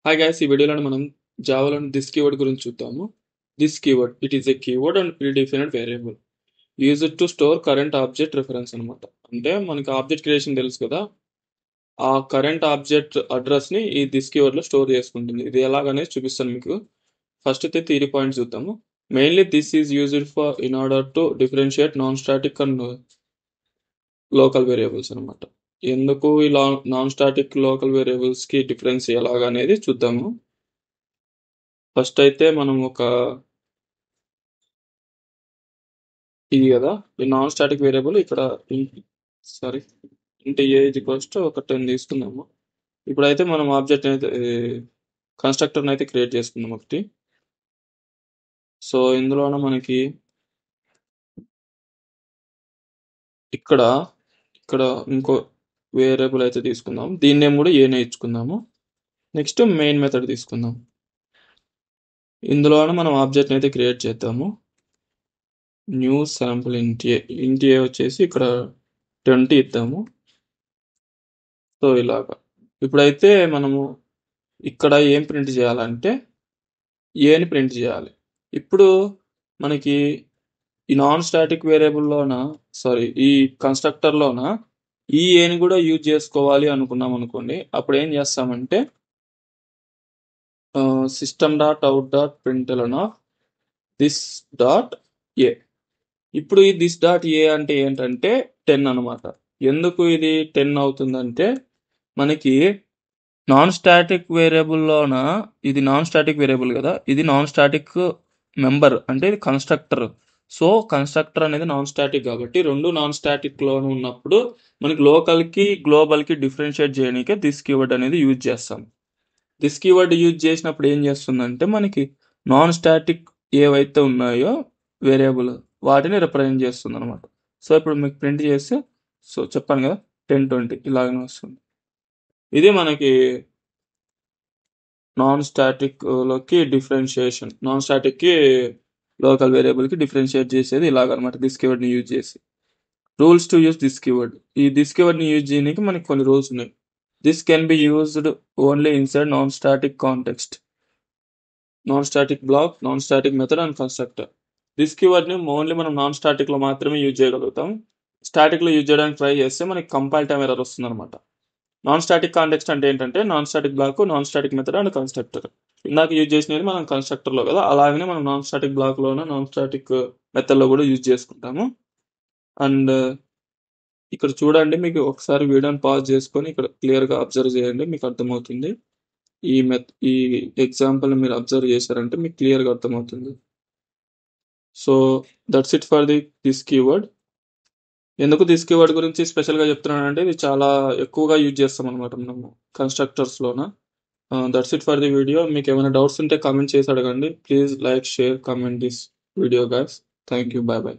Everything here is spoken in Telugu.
హాయ్ గైస్, ఈ వీడియోలో మనం జావాలోని దిస్ కీవర్డ్ గురించి చూద్దాము. This keyword it is a keyword and predefined variable used to store current object reference అనమాట. అంటే మనకి ఆబ్జెక్ట్ క్రియేషన్ తెలుసు కదా, ఆ కరెంట్ ఆబ్జెక్ట్ అడ్రస్ ని ఈ దిస్ కీవర్డ్ లో స్టోర్ చేసుకుంటుంది. ఇది ఎలాగనేది చూపిస్తాను మీకు. ఫస్ట్ అయితే థియరీ పాయింట్స్ చూద్దాము. Mainly this is used for in order to differentiate non static and local variables అనమాట. ఎందుకు ఇలా నాన్ స్టాటిక్ లోకల్ వేరియబుల్స్ కి డిఫరెన్స్ ఎలాగనేది చూద్దాము. ఫస్ట్ అయితే మనం ఇది కదా, ఈ నాన్ స్టాటిక్ వేరియబుల్ ఇక్కడ సారీ ఇంటి ఏ ఈక్వల్స్ టు ఒక 10 తీసుకుందాము. ఇప్పుడైతే మనం ఆబ్జెక్ట్ అయితే కన్స్ట్రక్టర్ అయితే క్రియేట్ చేసుకుందాం ఒకటి. సో ఇందులోన మనకి ఇక్కడ ఇక్కడ ఇంకో వేరియబుల్ అయితే తీసుకుందాం. దీని నేమ్ కూడా ఏనే ఇచ్చుకుందాము. నెక్స్ట్ మెయిన్ మెథడ్ తీసుకుందాం. ఇందులోన మనం ఆబ్జెక్ట్ అయితే క్రియేట్ చేద్దాము. న్యూ శాంపుల్ ఇంటి ఏ వచ్చేసి ఇక్కడ 20 ఇద్దాము. సో ఇలాగా ఇప్పుడైతే మనము ఇక్కడ ఏం ప్రింట్ చేయాలంటే ఏని ప్రింట్ చేయాలి. ఇప్పుడు మనకి ఈ నాన్ స్టాటిక్ వేరియబుల్లోన ఈ కన్స్ట్రక్టర్లోన ఈ ఏని కూడా యూజ్ చేసుకోవాలి అనుకున్నాం అనుకోండి. అప్పుడు ఏం చేస్తామంటే system dot out dot println of this dot A. ఇప్పుడు ఈ దిస్ డాట్ ఏ అంటే ఏంటంటే 10 అనమాట. ఎందుకు ఇది 10 అవుతుందంటే మనకి నాన్ స్టాటిక్ వేరియబుల్లోన ఇది నాన్ స్టాటిక్ వేరియబుల్ కదా, ఇది నాన్ స్టాటిక్ మెంబర్ అంటే ఇది కన్స్ట్రక్టర్. సో కన్స్ట్రక్టర్ అనేది నాన్ స్టాటిక్ కాబట్టి రెండు నాన్ స్టాటిక్ లోనే ఉన్నప్పుడు మనకి లోకల్ కి గ్లోబల్ కి డిఫరెన్షియేట్ చేయడానికి దిస్ కీవర్డ్ అనేది యూజ్ చేస్తాం. దిస్ కీవర్డ్ యూజ్ చేసినప్పుడు ఏం చేస్తుందంటే మనకి నాన్ స్టాటిక్ ఏవైతే ఉన్నాయో వేరియబుల్ వాటిని రిప్రజెంట్ చేస్తుంది అనమాట. సో ఇప్పుడు మీకు ప్రింట్ చేస్తే సో చెప్పాను కదా 10, 20 ఇలాగనే వస్తుంది. ఇది మనకి నాన్ స్టాటిక్ లోకి డిఫరెన్షియేషన్, నాన్ స్టాటిక్ కి లోకల్ వేరియబుల్ కి డిఫరెన్షియేట్ చేసేది ఇలాగనమాట దిస్ కీవర్డ్ ని యూజ్ చేసి. Rules to use this keyword. ఈ దిస్ కీవర్డ్ ని యూజ్ చేయడానికి మనకి కొన్ని రూల్స్ ఉన్నాయి. This can be used only inside non static context, non static block, non static method and constructor. This keyword ని ఓన్లీ మనం నాన్ స్టాటిక్ లో మాత్రమే యూజ్ చేయగలుగుతాం. స్టాటిక్ లో యూజ్ చేయడానికి ట్రై చేస్తే మనకి కంపైల్ టైం ఎర్రర్ వస్తుంది అనమాట. నాన్ స్టాటిక్ కాంటెక్స్ట్ అంటే ఏంటంటే non static block, non static method and constructor. ఇందాక యూజ్ చేసినది మనం కన్స్ట్రక్టర్ లో కదా, అలాగనే మనం నాన్ స్టాటిక్ బ్లాక్ లోనే నాన్ స్టాటిక్ మెథడ్ లో కూడా యూజ్ చేసుకుంటాము. అండ్ ఇక్కడ చూడండి, మీకు ఒకసారి వీడియోని పాజ్ చేసుకొని ఇక్కడ క్లియర్ గా అబ్జర్వ్ చేయండి, మీకు అర్థమవుతుంది. ఈ ఎగ్జాంపుల్ మీరు అబ్జర్వ్ చేశారంటే మీకు క్లియర్ గా అర్థమవుతుంది. So that's it for this keyword. ఎందుకు దిస్ కీవర్డ్ గురించి స్పెషల్ గా చెప్తున్నానంటే ఇది చాలా ఎక్కువగా యూజ్ చేస్తాం అనమాట మనము కన్స్ట్రక్టర్స్ లోన. That's it for the video. మీకు ఏమైనా డౌట్స్ ఉంటే కామెంట్ చేసి అడగండి. Please like, share, comment this video guys. Thank you. By by.